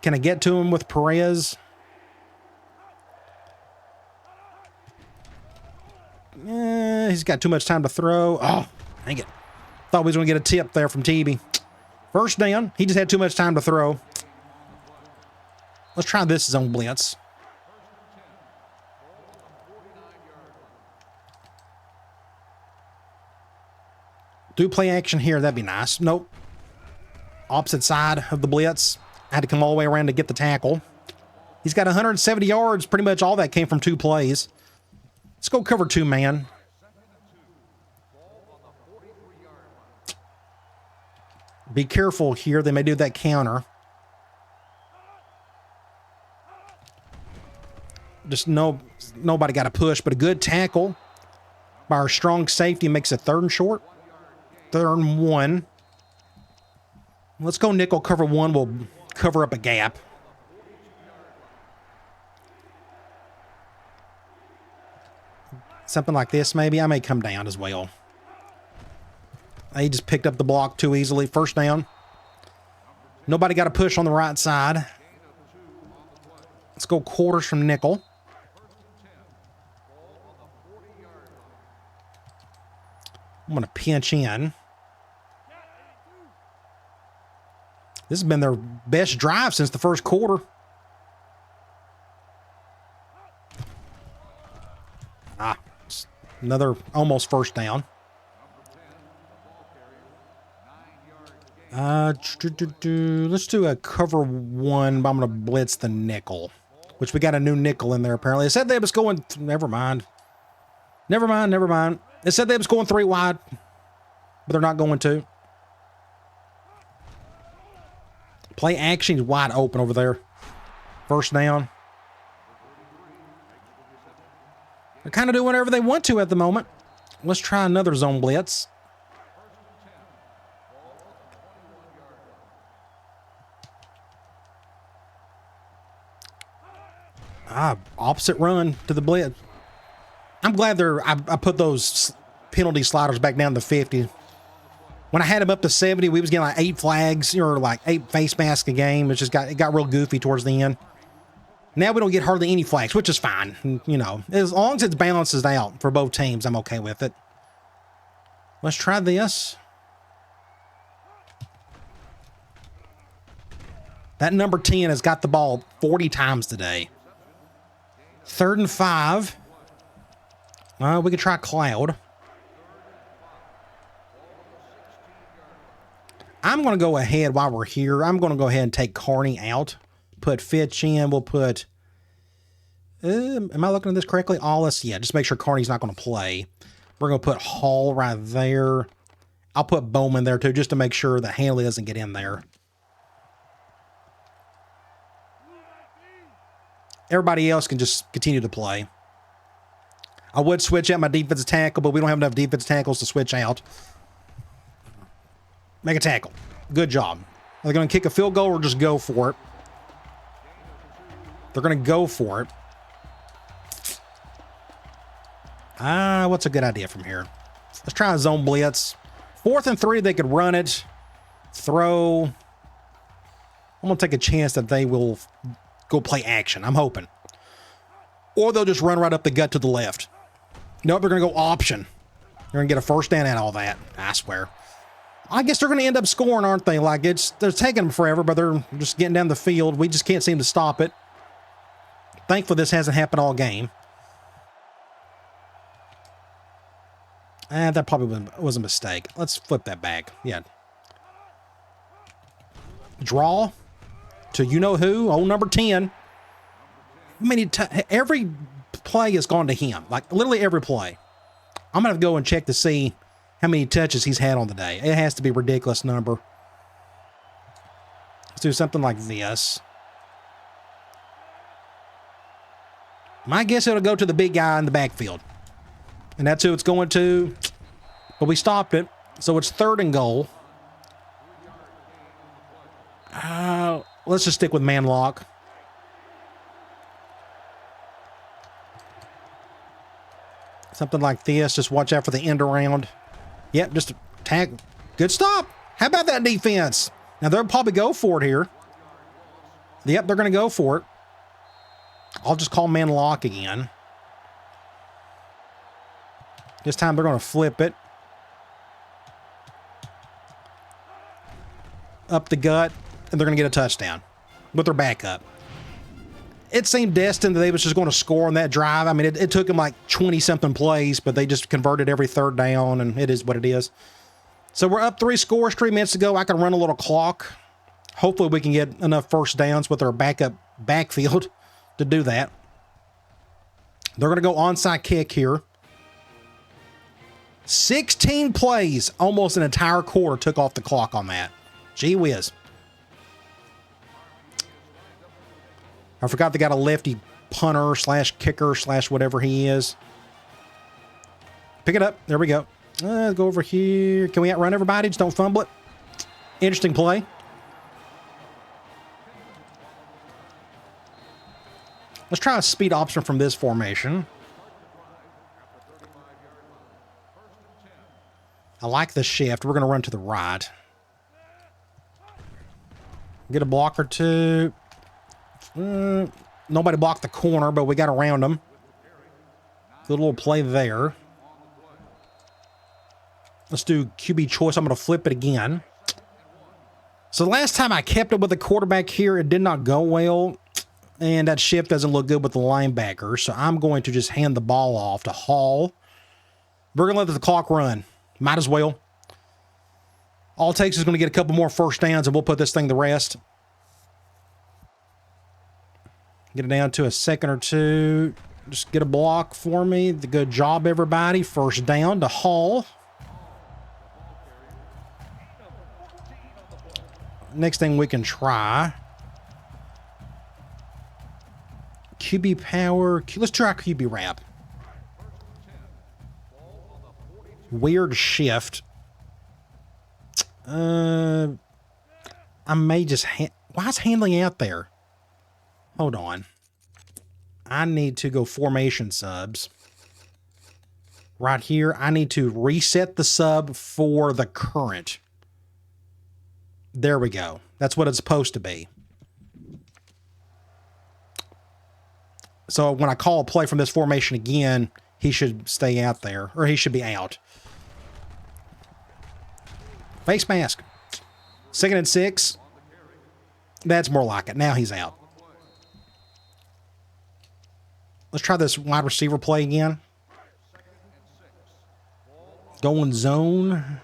Can I get to him with Perez? He's got too much time to throw. Oh, dang it. Thought we was going to get a tip there from TB. First down. He just had too much time to throw. Let's try this zone blitz. Do play action here. That'd be nice. Nope. Opposite side of the blitz. I had to come all the way around to get the tackle. He's got 170 yards. Pretty much all that came from 2 plays. Let's go cover 2 man. Be careful here. They may do that counter. Just nobody got a push, but a good tackle by our strong safety makes it 3rd and short. 3rd and 1. Let's go nickel cover 1. We'll cover up a gap. Something like this, maybe. I may come down as well. He just picked up the block too easily. First down. Nobody got a push on the right side. Let's go quarters from nickel. I'm going to pinch in. This has been their best drive since the first quarter. Another almost first down. Let's do a cover 1, but I'm going to blitz the nickel, which we got a new nickel in there apparently. It said they was going, never mind. It said they was going 3 wide, but they're not going to. Play action is wide open over there. First down. They're kind of doing whatever they want to at the moment. Let's try another zone blitz. Opposite run to the blitz. I'm glad I put those penalty sliders back down to 50. When I had them up to 70, we was getting like 8 flags or like 8 face masks a game. It got real goofy towards the end. Now we don't get hardly any flags, which is fine. You know, as long as it balances out for both teams, I'm okay with it. Let's try this. That number 10 has got the ball 40 times today. 3rd and 5. We could try Cloud. I'm going to go ahead while we're here. I'm going to go ahead and take Carney out. Put Fitch in. We'll put... am I looking at this correctly? Ollis, yeah, just make sure Carney's not going to play. We're going to put Hall right there. I'll put Bowman there too, just to make sure that Hanley doesn't get in there. Everybody else can just continue to play. I would switch out my defensive tackle, but we don't have enough defensive tackles to switch out. Make a tackle. Good job. Are they going to kick a field goal or just go for it? They're going to go for it. What's a good idea from here? Let's try a zone blitz. 4th and 3, they could run it. Throw. I'm going to take a chance that they will go play action. I'm hoping. Or they'll just run right up the gut to the left. Nope, they're going to go option. They're going to get a first down and all that. I swear. I guess they're going to end up scoring, aren't they? Like, they're taking them forever, but they're just getting down the field. We just can't seem to stop it. Thankfully, this hasn't happened all game. That probably was a mistake. Let's flip that back. Yeah. Draw to you-know-who, old number 10. I mean, every play has gone to him. Like, literally every play. I'm going to go and check to see how many touches he's had on the day. It has to be a ridiculous number. Let's do something like this. My guess it'll go to the big guy in the backfield. And that's who it's going to. But we stopped it. So it's 3rd and goal. Let's just stick with man lock. Something like this. Just watch out for the end around. Yep, just tag. Good stop. How about that defense? Now, they'll probably go for it here. Yep, they're going to go for it. I'll just call man lock again. This time they're going to flip it. Up the gut, and they're going to get a touchdown with their backup. It seemed destined that they was just going to score on that drive. I mean, it took them like 20-something plays, but they just converted every third down, and it is what it is. So we're up 3 scores, 3 minutes to go. I can run a little clock. Hopefully we can get enough first downs with our backup backfield to do that. They're going to go onside kick here. 16 plays, almost an entire quarter took off the clock on that. Gee whiz. I forgot they got a lefty punter slash kicker slash whatever he is. Pick it up. There we go. Go over here. Can we outrun everybody? Just don't fumble it. Interesting play. Let's try a speed option from this formation. I like the shift. We're going to run to the right. Get a block or two. Nobody blocked the corner, but we got around them. Good little play there. Let's do QB choice. I'm going to flip it again. So the last time I kept it with the quarterback here, it did not go well. And that shift doesn't look good with the linebacker. So I'm going to just hand the ball off to Hall. We're going to let the clock run. Might as well. All it takes is going to get a couple more first downs, and we'll put this thing to rest. Get it down to a second or two. Just get a block for me. Good job, everybody. First down to Hall. Next thing we can try. QB power. Let's try QB wrap. Weird shift. I may just... Why is handling out there? Hold on. I need to go formation subs. Right here, I need to reset the sub for the current. There we go. That's what it's supposed to be. So when I call a play from this formation again, he should stay out there, or he should be out. Face mask. 2nd and 6. That's more like it. Now he's out. Let's try this wide receiver play again. Going zone.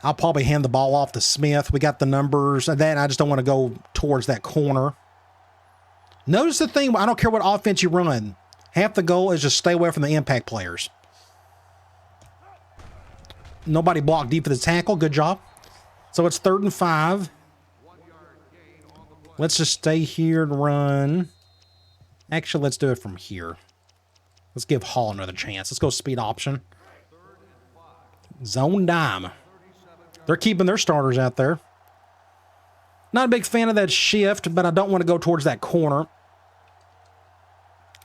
I'll probably hand the ball off to Smith. We got the numbers. And then I just don't want to go towards that corner. Notice the thing, I don't care what offense you run. Half the goal is just stay away from the impact players. Nobody blocked deep for the tackle. Good job. So it's 3rd and 5. Let's just stay here and run. Actually, let's do it from here. Let's give Hall another chance. Let's go speed option. Zone dime. They're keeping their starters out there. Not a big fan of that shift, but I don't want to go towards that corner.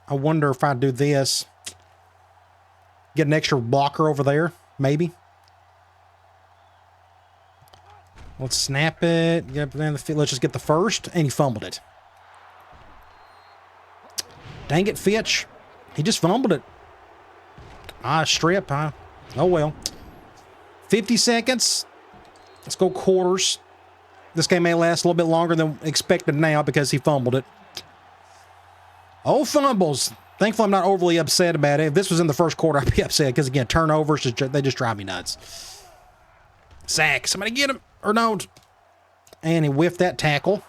I wonder if I do this. Get an extra blocker over there, maybe. Let's snap it. Get down the field. Let's just get the first, and he fumbled it. Dang it, Fitch. He just fumbled it. Strip, huh? Oh, well. 50 seconds. Let's go quarters. This game may last a little bit longer than expected now because he fumbled it. Oh, fumbles. Thankfully, I'm not overly upset about it. If this was in the first quarter, I'd be upset because, again, turnovers, they just drive me nuts. Sack. Somebody get him. Or don't. And he whiffed that tackle.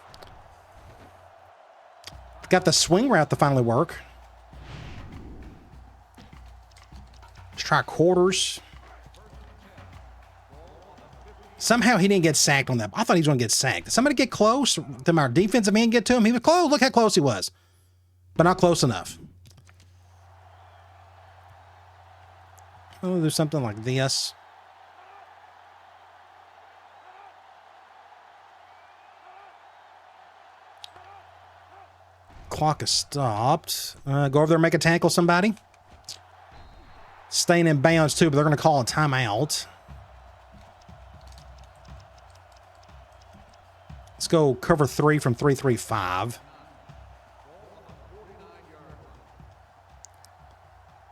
Got the swing route to finally work. Let's try quarters. Somehow he didn't get sacked on that. I thought he was going to get sacked. Did somebody get close? Did our defensive end get to him? He was close. Look how close he was. But not close enough. Oh, there's something like this. Clock is stopped. Go over there and make a tackle, somebody. Staying in bounds, too, but they're going to call a timeout. Let's go cover 3 from 3-3-5.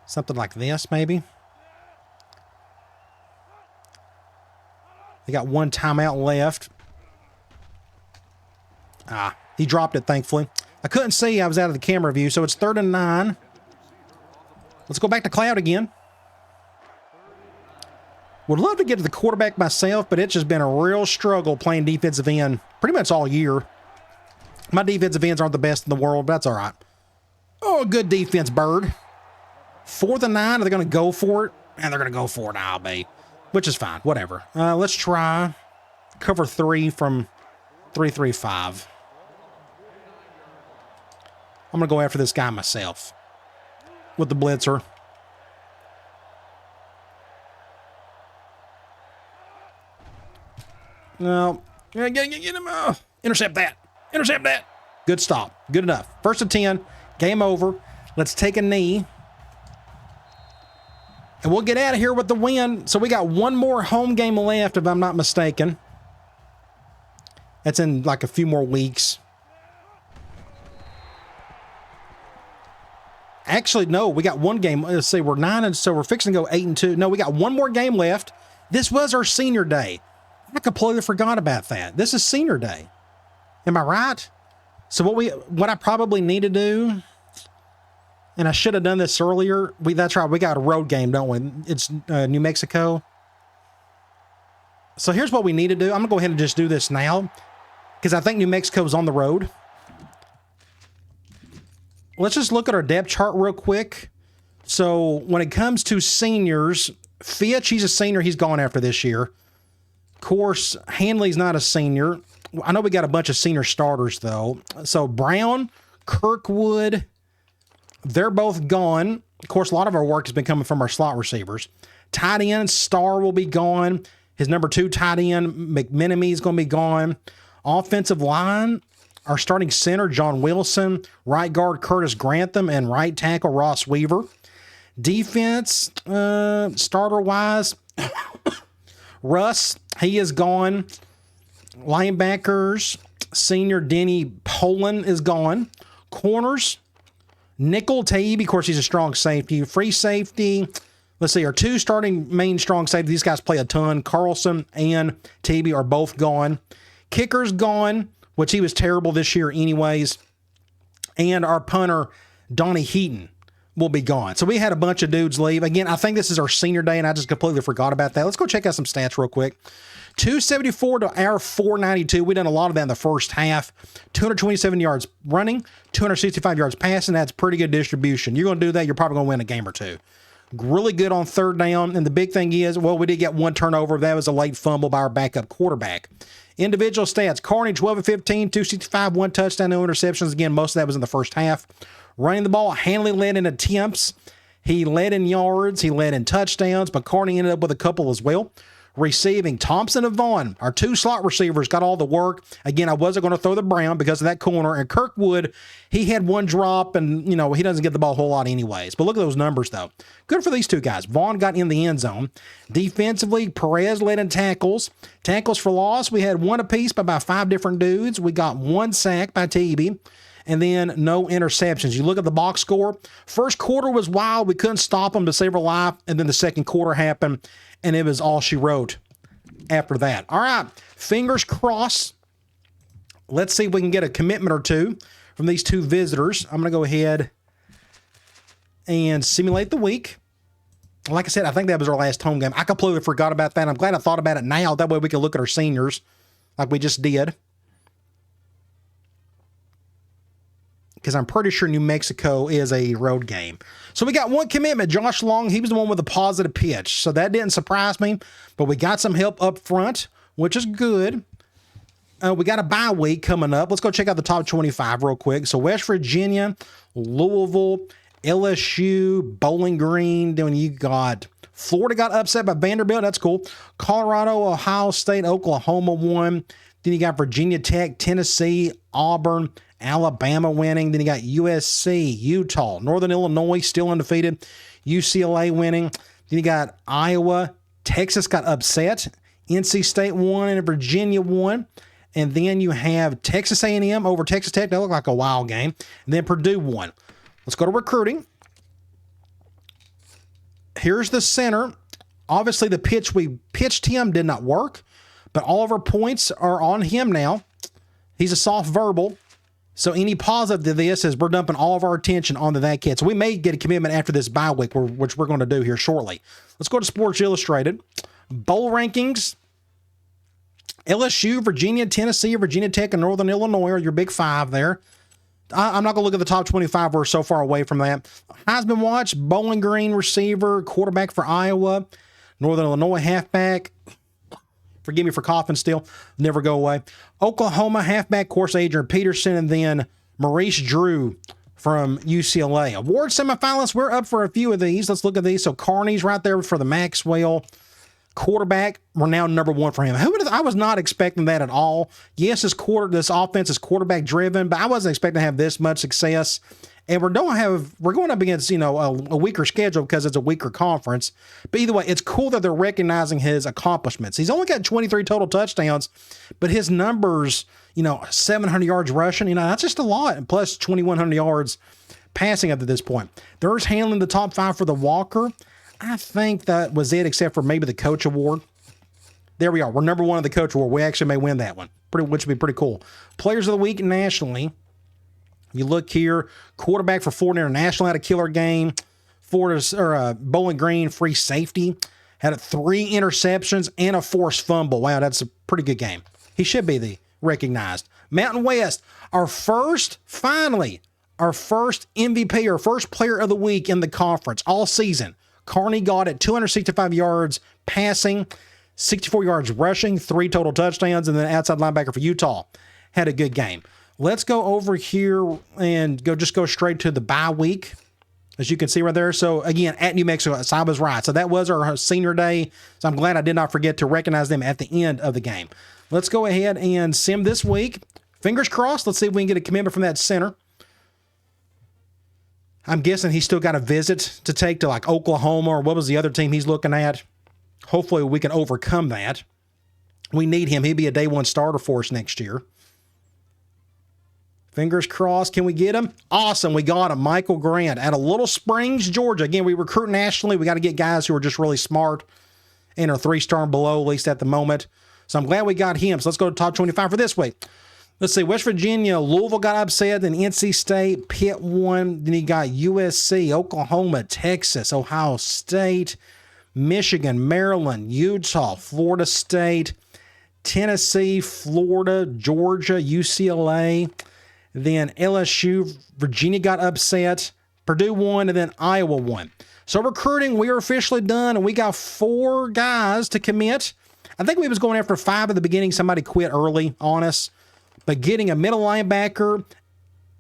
Something like this, maybe. They got one timeout left. He dropped it, thankfully. I couldn't see. I was out of the camera view, so it's 3rd and 9. Let's go back to Cloud again. Would love to get to the quarterback myself, but it's just been a real struggle playing defensive end pretty much all year. My defensive ends aren't the best in the world, but that's all right. Oh, good defense, Bird. 4th and 9. Are they going to go for it? And they're going to go for it. I'll be, which is fine. Whatever. Let's try cover 3 from 3-3-5. I'm going to go after this guy myself with the blitzer. No. Get him. Intercept that. Intercept that. Good stop. Good enough. 1st and 10. Game over. Let's take a knee. And we'll get out of here with the win. So we got one more home game left, if I'm not mistaken. That's in like a few more weeks. Actually, no, we got one game. Let's see, we're 9, and so we're fixing to go 8-2. No, we got one more game left. This was our senior day. I completely forgot about that. This is senior day. Am I right? So what I probably need to do, and I should have done this earlier. That's right. We got a road game, don't we? It's New Mexico. So here's what we need to do. I'm going to go ahead and just do this now because I think New Mexico's on the road. Let's just look at our depth chart real quick. So when it comes to seniors, Fitch, he's a senior. He's gone after this year. Of course, Hanley's not a senior. I know we got a bunch of senior starters, though. So Brown, Kirkwood, they're both gone. Of course, a lot of our work has been coming from our slot receivers. Tight end, Starr will be gone. His number 2 tight end, McMenemy, is going to be gone. Offensive line, our starting center, John Wilson, right guard, Curtis Grantham, and right tackle, Ross Weaver. Defense, starter-wise, Russ, he is gone. Linebackers, senior Denny Poland is gone. Corners, nickel, Taibbi, of course, he's a strong safety. Free safety, let's see, our 2 starting main strong safety. These guys play a ton. Carlson and Taibbi are both gone. Kicker's gone, which he was terrible this year anyways. And our punter, Donnie Heaton, will be gone. So we had a bunch of dudes leave. Again, I think this is our senior day, and I just completely forgot about that. Let's go check out some stats real quick. 274 to our 492. We done a lot of that in the first half. 227 yards running, 265 yards passing. That's pretty good distribution. You're going to do that, you're probably going to win a game or two. Really good on 3rd down. And the big thing is, well, we did get one turnover. That was a late fumble by our backup quarterback. Individual stats, Carney, 12 of 15, 265, 1 touchdown, no interceptions. Again, most of that was in the first half. Running the ball, Hanley led in attempts. He led in yards. He led in touchdowns, but Carney ended up with a couple as well. Receiving, Thompson and Vaughn, our 2 slot receivers, got all the work. Again, I wasn't going to throw the Brown because of that corner. And Kirkwood, he had 1 drop, and, he doesn't get the ball a whole lot anyways. But look at those numbers, though. Good for these 2 guys. Vaughn got in the end zone. Defensively, Perez led in tackles. Tackles for loss, we had 1 apiece by about 5 different dudes. We got 1 sack by Taibbi. And then no interceptions. You look at the box score. First quarter was wild. We couldn't stop them to save our life. And then the second quarter happened, and it was all she wrote after that. All right, fingers crossed. Let's see if we can get a commitment or 2 from these 2 visitors. I'm going to go ahead and simulate the week. Like I said, I think that was our last home game. I completely forgot about that. I'm glad I thought about it now. That way we can look at our seniors like we just did. Because I'm pretty sure New Mexico is a road game. So we got 1 commitment. Josh Long, he was the one with a positive pitch. So that didn't surprise me. But we got some help up front, which is good. We got a bye week coming up. Let's go check out the top 25 real quick. So West Virginia, Louisville, LSU, Bowling Green. Then you got Florida got upset by Vanderbilt. That's cool. Colorado, Ohio State, Oklahoma won. Then you got Virginia Tech, Tennessee, Auburn, Alabama winning. Then you got USC, Utah, Northern Illinois still undefeated, UCLA winning. Then you got Iowa. Texas got upset. NC State won and Virginia won. And then you have Texas A&M over Texas Tech. That looked like a wild game. And then Purdue won. Let's go to recruiting. Here's the center. Obviously, the pitch we pitched him did not work, but all of our points are on him now. He's a soft verbal. So any positive to this is we're dumping all of our attention onto that kid. So we may get a commitment after this bye week, which we're going to do here shortly. Let's go to Sports Illustrated. Bowl rankings. LSU, Virginia, Tennessee, Virginia Tech, and Northern Illinois are your big five there. I'm not going to look at the top 25. We're so far away from that. Heisman watch, Bowling Green receiver, quarterback for Iowa, Northern Illinois halfback. Forgive me for coughing still. Never go away. Oklahoma halfback, of course, Adrian Peterson, and then Maurice Drew from UCLA. Award semifinalists, we're up for a few of these. Let's look at these. So Carney's right there for the Maxwell. Quarterback, we're now number one for him. I was not expecting that at all. Yes, this offense is quarterback driven, but I wasn't expecting to have this much success. And we're going up against, a weaker schedule because it's a weaker conference. But either way, it's cool that they're recognizing his accomplishments. He's only got 23 total touchdowns, but his numbers, 700 yards rushing, that's just a lot. And plus 2,100 yards passing up to this point. There's handling the top 5 for the Walker. I think that was it, except for maybe the coach award. There we are. We're number one in the coach award. We actually may win that one, which would be pretty cool. Players of the week nationally. You look here, quarterback for Florida International had a killer game. Bowling Green free safety had 3 interceptions and a forced fumble. Wow, that's a pretty good game. He should be recognized. Mountain West, our first MVP, our first player of the week in the conference all season. Carney got it, 265 yards passing, 64 yards rushing, 3 total touchdowns, and then outside linebacker for Utah had a good game. Let's go over here and go straight to the bye week, as you can see right there. So again, at New Mexico, Saba's right. So that was our senior day. So I'm glad I did not forget to recognize them at the end of the game. Let's go ahead and sim this week. Fingers crossed. Let's see if we can get a commitment from that center. I'm guessing he's still got a visit to take to like Oklahoma, or what was the other team he's looking at? Hopefully we can overcome that. We need him. He'd be a day one starter for us next year. Fingers crossed. Can we get him? Awesome. We got him. Michael Grant out of Little Springs, Georgia. Again, we recruit nationally. We got to get guys who are just really smart and are 3-star and below, at least at the moment. So I'm glad we got him. So let's go to top 25 for this week. Let's see, West Virginia, Louisville got upset, then NC State, Pitt won, then you got USC, Oklahoma, Texas, Ohio State, Michigan, Maryland, Utah, Florida State, Tennessee, Florida, Georgia, UCLA, then LSU, Virginia got upset, Purdue won, and then Iowa won. So recruiting, we are officially done, and we got 4 guys to commit. I think we was going after 5 at the beginning. Somebody quit early on us. But getting a middle linebacker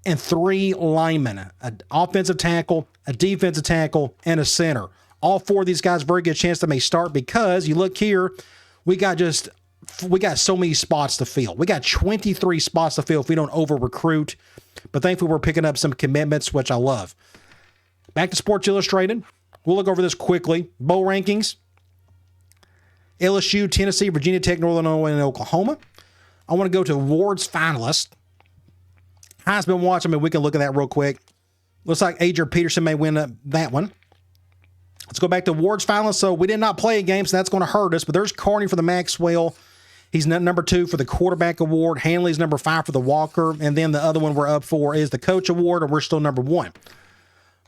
and 3 linemen, an offensive tackle, a defensive tackle, and a center. All 4 of these guys, very good chance they may start, because you look here, we got so many spots to fill. We got 23 spots to fill if we don't over-recruit. But thankfully, we're picking up some commitments, which I love. Back to Sports Illustrated. We'll look over this quickly. Bowl rankings. LSU, Tennessee, Virginia Tech, Northern Illinois, and Oklahoma. I want to go to awards finalists. Heisman watch. We can look at that real quick. Looks like Adrian Peterson may win that one. Let's go back to awards finalists. So we did not play a game, so that's going to hurt us. But there's Carney for the Maxwell. He's number 2 for the quarterback award. Hanley's number 5 for the Walker. And then the other one we're up for is the coach award, and we're still number 1.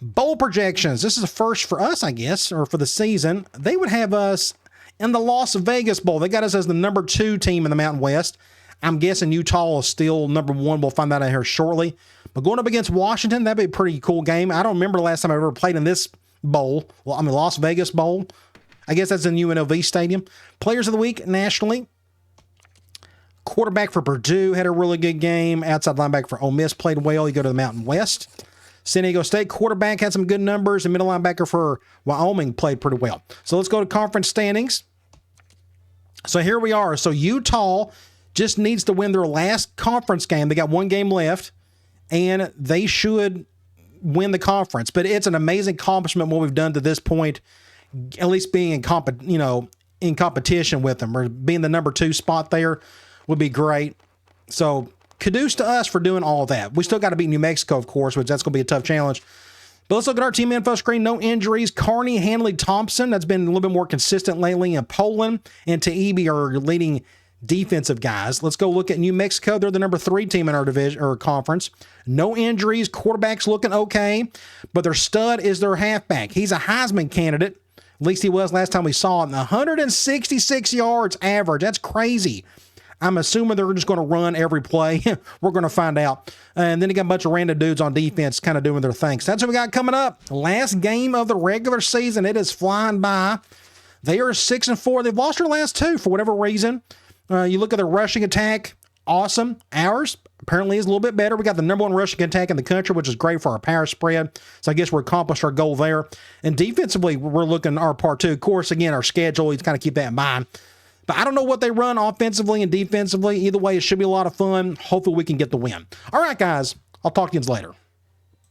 Bowl projections. This is a first for us, I guess, or for the season. They would have us in the Las Vegas Bowl. They got us as the number 2 team in the Mountain West. I'm guessing Utah is still number 1. We'll find that out here shortly. But going up against Washington, that'd be a pretty cool game. I don't remember the last time I ever played in this bowl. Well, Las Vegas Bowl. I guess that's in UNLV Stadium. Players of the week nationally. Quarterback for Purdue had a really good game. Outside linebacker for Ole Miss played well. You go to the Mountain West. San Diego State quarterback had some good numbers. And middle linebacker for Wyoming played pretty well. So let's go to conference standings. So here we are. So Utah just needs to win their last conference game. They got 1 game left. and they should win the conference. But it's an amazing accomplishment what we've done to this point, at least being in in competition with them, or being the number 2 spot there would be great. So kudos to us for doing all that. We still got to beat New Mexico, of course, which that's going to be a tough challenge. But let's look at our team info screen. No injuries. Carney, Hanley, Thompson, that's been a little bit more consistent lately. And Poland and Taibbi are leading defensive guys. Let's go look at New Mexico. They're the number 3 team in our division or conference. No injuries. Quarterback's looking okay, but their stud is their halfback. He's a Heisman candidate. At least he was last time we saw him. 166 yards average. That's crazy. I'm assuming they're just going to run every play. We're going to find out. And then you got a bunch of random dudes on defense kind of doing their thing. So that's what we got coming up. Last game of the regular season. It is flying by. They are 6-4. They've lost their last 2 for whatever reason. You look at their rushing attack. Awesome. Ours apparently is a little bit better. We got the number 1 rushing attack in the country, which is great for our power spread. So I guess we accomplished our goal there. And defensively, we're looking our part too. Of course, again, our schedule, you kind of keep that in mind. But I don't know what they run offensively and defensively. Either way, it should be a lot of fun. Hopefully we can get the win. All right, guys. I'll talk to you later.